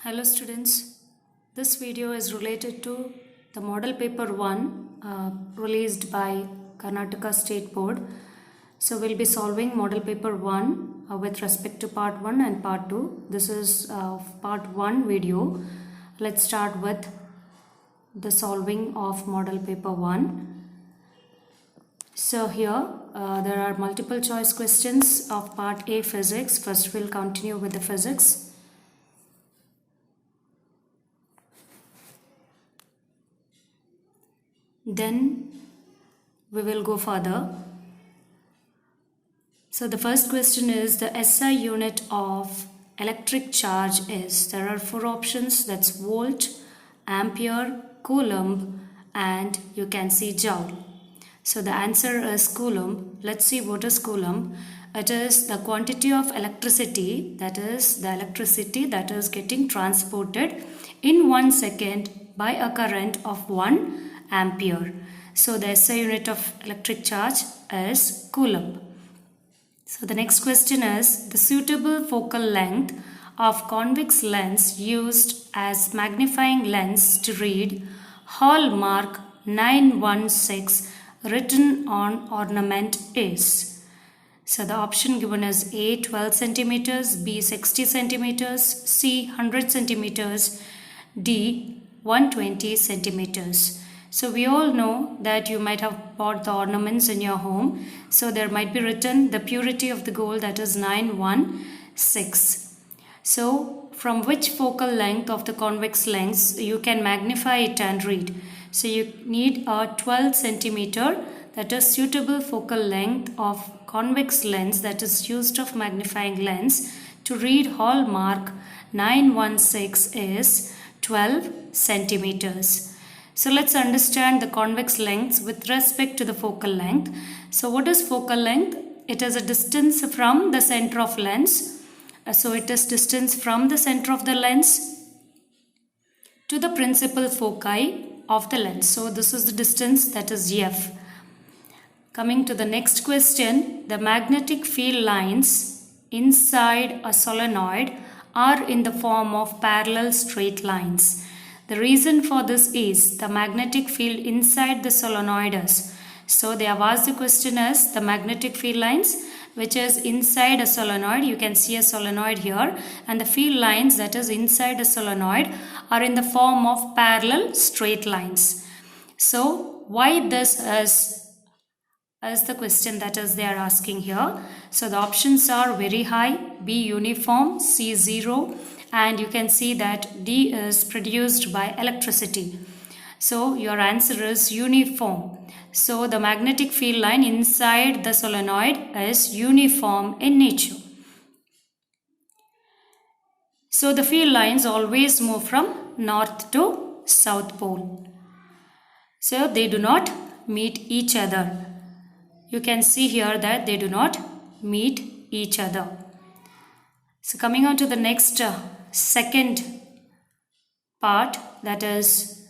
Hello students, this video is related to the model paper 1 released by Karnataka State Board. So we'll be solving model paper 1 with respect to part 1 and part 2. This is part 1 video. Let's start with the solving of model paper 1. So here there are multiple choice questions of part A physics. First we'll continue with the physics. Then we will go further. So the first question is the SI unit of electric charge is. There are four options, that's volt, ampere, coulomb, and you can see joule. So the answer is coulomb. Let's see what is coulomb. It is the quantity of electricity, that is the electricity that is getting transported in 1 second by a current of 1 ampere. So the SI unit of electric charge is coulomb. So the next question is the suitable focal length of convex lens used as magnifying lens to read hallmark 916 written on ornament is. So the option given is A 12 centimeters, B 60 centimeters, C 100 centimeters, D 120 centimeters. So we all know that you might have bought the ornaments in your home. So there might be written the purity of the gold, that is 916. So from which focal length of the convex lens you can magnify it and read. So you need a 12 centimeter, that is suitable focal length of convex lens that is used of magnifying lens to read hallmark 916 is 12 centimeters. So let's understand the convex lengths with respect to the focal length. So what is focal length? It is a distance from the center of lens. So it is distance from the center of the lens to the principal foci of the lens. So this is the distance, that is F. Coming to the next question, the magnetic field lines inside a solenoid are in the form of parallel straight lines. The reason for this is the magnetic field inside the solenoid is. So they have asked the question as the magnetic field lines which is inside a solenoid. You can see a solenoid here, and the field lines that is inside a solenoid are in the form of parallel straight lines. So why this is the question that is they are asking here. So the options are very high, B uniform, C 0, and you can see that D is produced by electricity. So your answer is uniform. So the magnetic field line inside the solenoid is uniform in nature. So the field lines always move from north to south pole. So they do not meet each other. You can see here that they do not meet each other. So coming on to the next second part, that is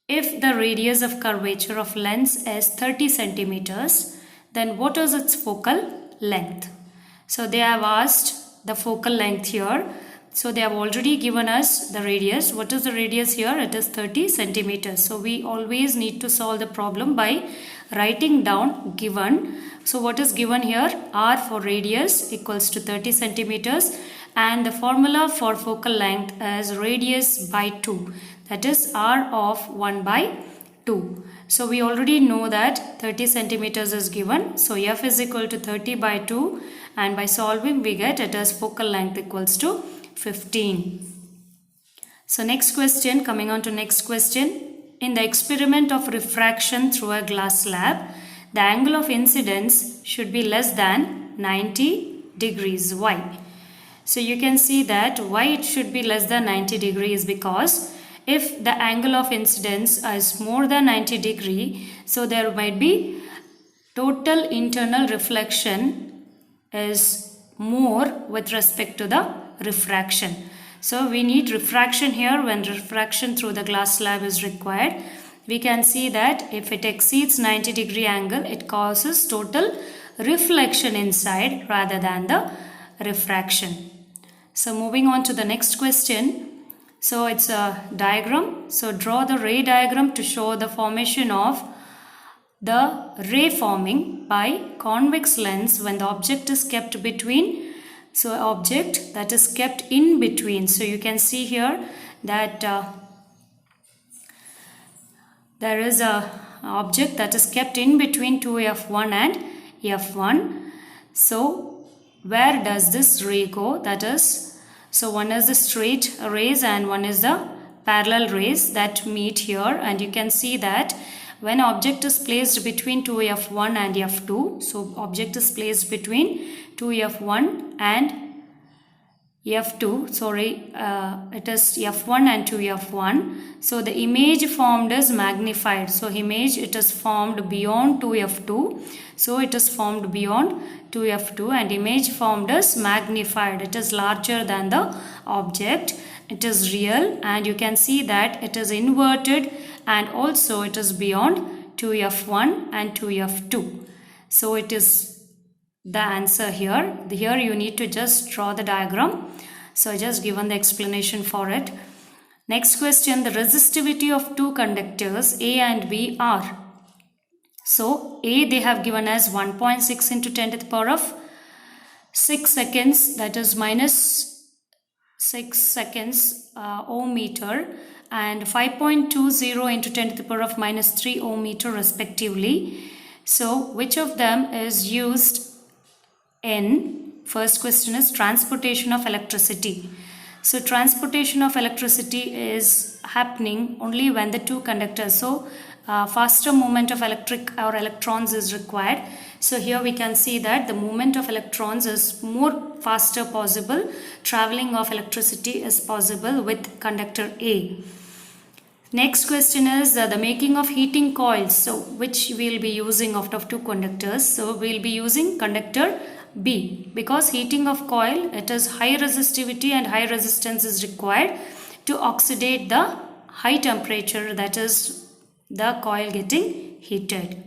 if the radius of curvature of lens is 30 centimeters, then what is its focal length? So they have asked the focal length here. So they have already given us the radius. What is the radius here? It is 30 centimeters. So we always need to solve the problem by writing down given. So what is given here? R for radius equals to 30 centimeters, and the formula for focal length is radius by 2, that is R of 1 by 2. So we already know that 30 centimeters is given. So F is equal to 30 by 2, and by solving we get it as focal length equals to 15. So next question, coming on to next question. In the experiment of refraction through a glass slab, the angle of incidence should be less than 90 degrees. Why? So you can see that why it should be less than 90 degrees, because if the angle of incidence is more than 90 degree, so there might be total internal reflection is more with respect to the refraction. So we need refraction here when refraction through the glass slab is required. We can see that if it exceeds 90 degree angle, it causes total reflection inside rather than the refraction. So moving on to the next question. So it's a diagram. So draw the ray diagram to show the formation of the ray forming by convex lens when the object is kept between. So object that is kept in between. So you can see here that there is a object that is kept in between two F1 and F1. So where does this ray go? That is, so one is the straight rays and one is the parallel rays that meet here, and you can see that when object is placed between two F1 and F2, so object is placed between two F1 and F2, sorry, it is F1 and 2F1. So the image formed is magnified. So image, it is formed beyond 2F2. So it is formed beyond 2F2, and image formed is magnified. It is larger than the object. It is real, and you can see that it is inverted, and also it is beyond 2F1 and 2F2. So it is the answer here. Here you need to just draw the diagram. So I just given the explanation for it. Next question, the resistivity of two conductors A and B are. So A they have given as 1.6 into 10 to the power of 6 seconds, that is minus 6 seconds ohm meter, and 5.20 into 10 to the power of minus 3 ohm meter respectively. So which of them is used in, first question is transportation of electricity. So transportation of electricity is happening only when the two conductors, so faster movement of electric or electrons is required. So here we can see that the movement of electrons is more faster possible. Traveling of electricity is possible with conductor A. Next question is the making of heating coils. So which we will be using out of two conductors? So we will be using conductor B, because heating of coil, it is high resistivity and high resistance is required to oxidate the high temperature, that is the coil getting heated.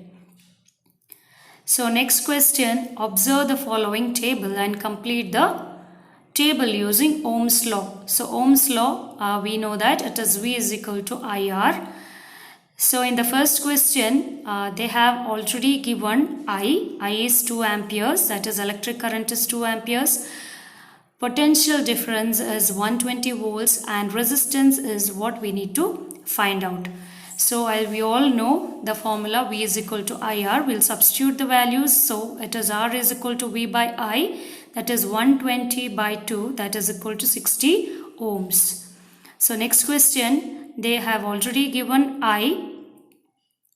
So next question, observe the following table and complete the table using Ohm's law. So Ohm's law, we know that it is V is equal to IR. So in the first question, they have already given I is 2 amperes, that is electric current is 2 amperes. Potential difference is 120 volts and resistance is what we need to find out. So we all know the formula V is equal to IR. We'll substitute the values. So it is R is equal to V by I, that is 120 by 2, that is equal to 60 ohms. So next question, they have already given I,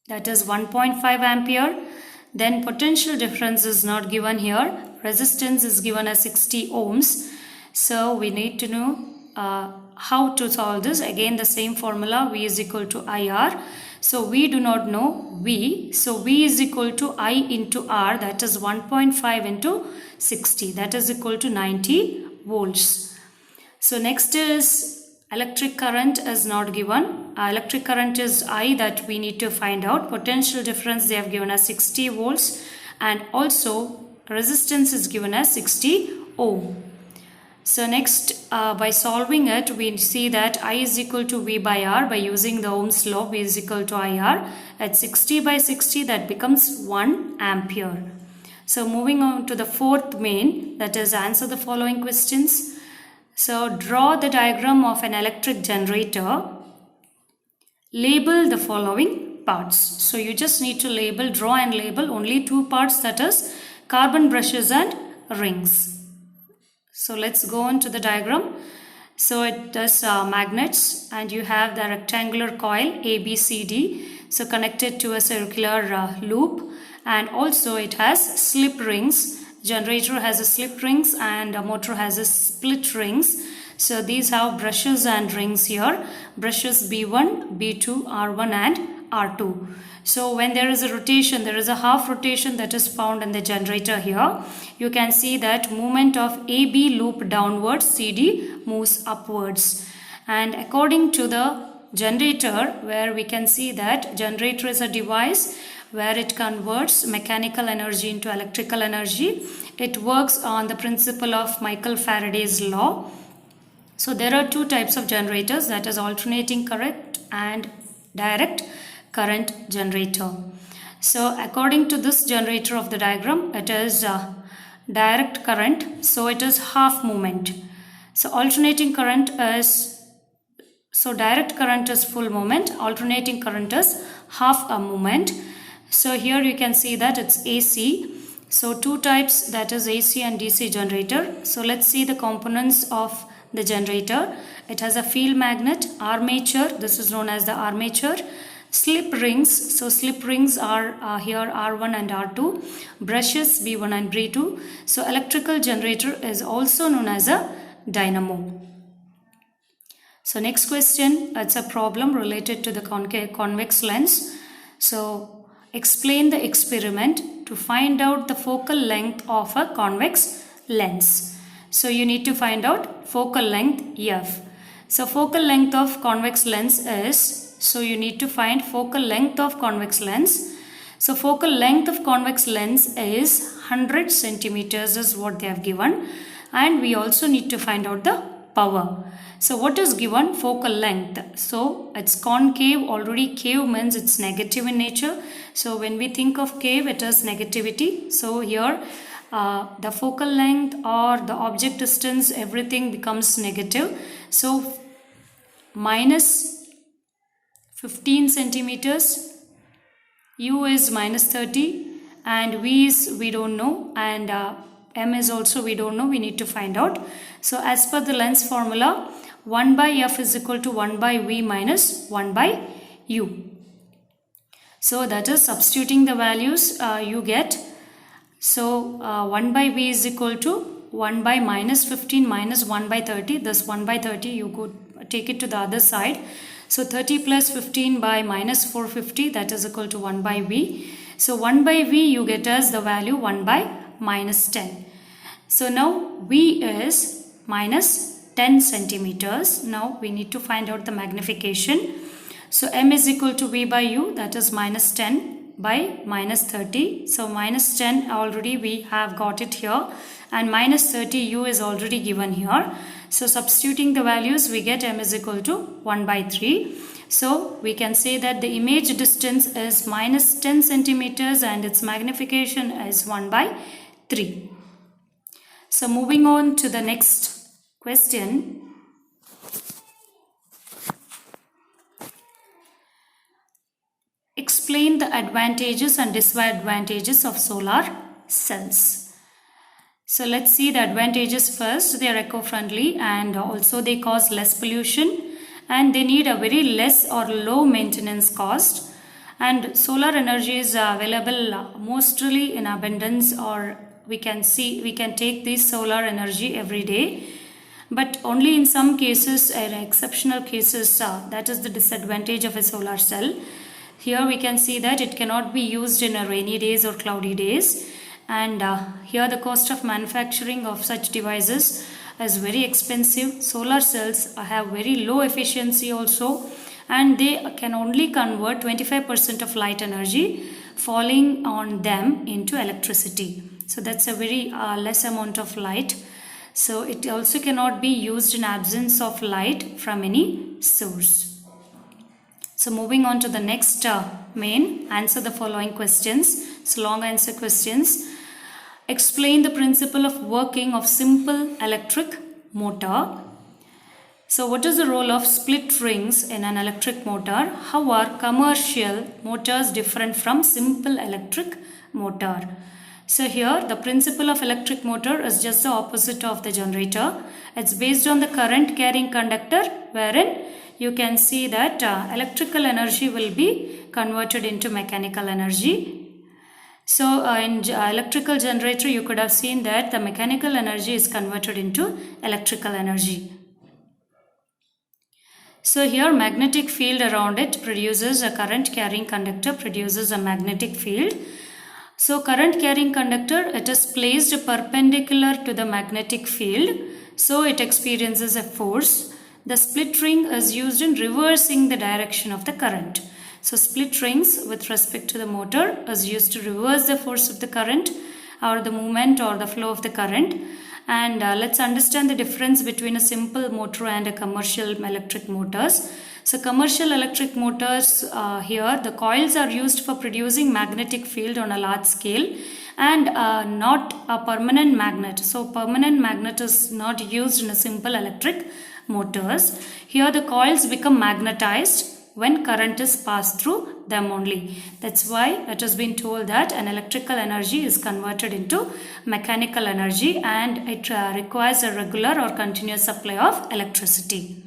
that is 1.5 ampere. Then potential difference is not given here. Resistance is given as 60 ohms. So we need to know how to solve this. Again the same formula, V is equal to IR. So we do not know V. So V is equal to I into R, that is 1.5 into 60, that is equal to 90 volts. So next is electric current is not given. Electric current is I, that we need to find out. Potential difference they have given as 60 volts, and also resistance is given as 60 ohm. So next, by solving it, we see that I is equal to V by R. By using the Ohm's law, V is equal to IR. At 60 by 60, that becomes 1 ampere. So moving on to the fourth main, that is answer the following questions. So draw the diagram of an electric generator. Label the following parts. So you just need to label, draw and label only two parts, that is carbon brushes and rings. So let's go on to the diagram. So it does magnets, and you have the rectangular coil ABCD, so connected to a circular loop, and also it has slip rings. Generator has a slip rings and a motor has a split rings. So these have brushes and rings here. Brushes B1, B2, R1 and R2. So when there is a rotation, there is a half rotation that is found in the generator here. You can see that movement of AB loop downwards, CD moves upwards. And according to the generator, where we can see that generator is a device where it converts mechanical energy into electrical energy. It works on the principle of Michael Faraday's law. So there are two types of generators, that is alternating current and direct current generator. So according to this generator of the diagram, it is direct current, so it is half movement. So alternating current is, so direct current is full movement, alternating current is half a movement. So here you can see that it's AC. So two types, that is AC and DC generator. So let's see the components of the generator. It has a field magnet, armature, this is known as the armature, slip rings, so slip rings are here R1 and R2, brushes B1 and B2. So electrical generator is also known as a dynamo. So next question, it's a problem related to the convex lens. So explain the experiment to find out the focal length of a convex lens. So you need to find out focal length F. So focal length of convex lens is, so you need to find focal length of convex lens. So focal length of convex lens is 100 centimeters is what they have given, and we also need to find out the power. So what is given? Focal length. So it's concave, already cave means it's negative in nature. So when we think of cave, it is negativity. So here the focal length or the object distance, everything becomes negative. So minus 15 centimeters, U is minus 30, and V is we don't know, and M is also we don't know, we need to find out. So as per the lens formula, 1 by F is equal to 1 by V minus 1 by U. So that is substituting the values you get. So 1 by V is equal to 1 by minus 15 minus 1 by 30. This 1 by 30 you could take it to the other side. So 30 plus 15 by minus 450, that is equal to 1 by V. So 1 by V you get as the value 1 by minus 10. So now V is minus 10 centimeters. Now we need to find out the magnification. So M is equal to V by U, that is minus 10 by minus 30. So minus 10 already we have got it here, and minus 30 U is already given here. So substituting the values, we get M is equal to 1 by 3. So we can say that the image distance is minus 10 centimeters and its magnification is 1 by 3. So moving on to the next question. Explain the advantages and disadvantages of solar cells. So let's see the advantages first. They are eco-friendly and also they cause less pollution, and they need a very less or low maintenance cost, and solar energy is available mostly in abundance, or we can take this solar energy every day, but only in some cases, exceptional cases, that is the disadvantage of a solar cell. Here we can see that it cannot be used in rainy days or cloudy days, and here the cost of manufacturing of such devices is very expensive. Solar cells have very low efficiency also, and they can only convert 25% of light energy falling on them into electricity. So that's a very less amount of light. So it also cannot be used in absence of light from any source. So moving on to the next main, answer the following questions. So long answer questions. Explain the principle of working of simple electric motor. So what is the role of split rings in an electric motor? How are commercial motors different from simple electric motor? So here the principle of electric motor is just the opposite of the generator. It's based on the current carrying conductor, wherein you can see that electrical energy will be converted into mechanical energy. So in electrical generator you could have seen that the mechanical energy is converted into electrical energy. So here magnetic field around it produces a current carrying conductor produces a magnetic field. So current carrying conductor, it is placed perpendicular to the magnetic field, so it experiences a force. The split ring is used in reversing the direction of the current. So split rings with respect to the motor is used to reverse the force of the current or the movement or the flow of the current, And let's understand the difference between a simple motor and a commercial electric motors. So commercial electric motors, here the coils are used for producing magnetic field on a large scale and not a permanent magnet. So permanent magnet is not used in a simple electric motors. Here the coils become magnetized when current is passed through them only. That's why it has been told that an electrical energy is converted into mechanical energy and it requires a regular or continuous supply of electricity.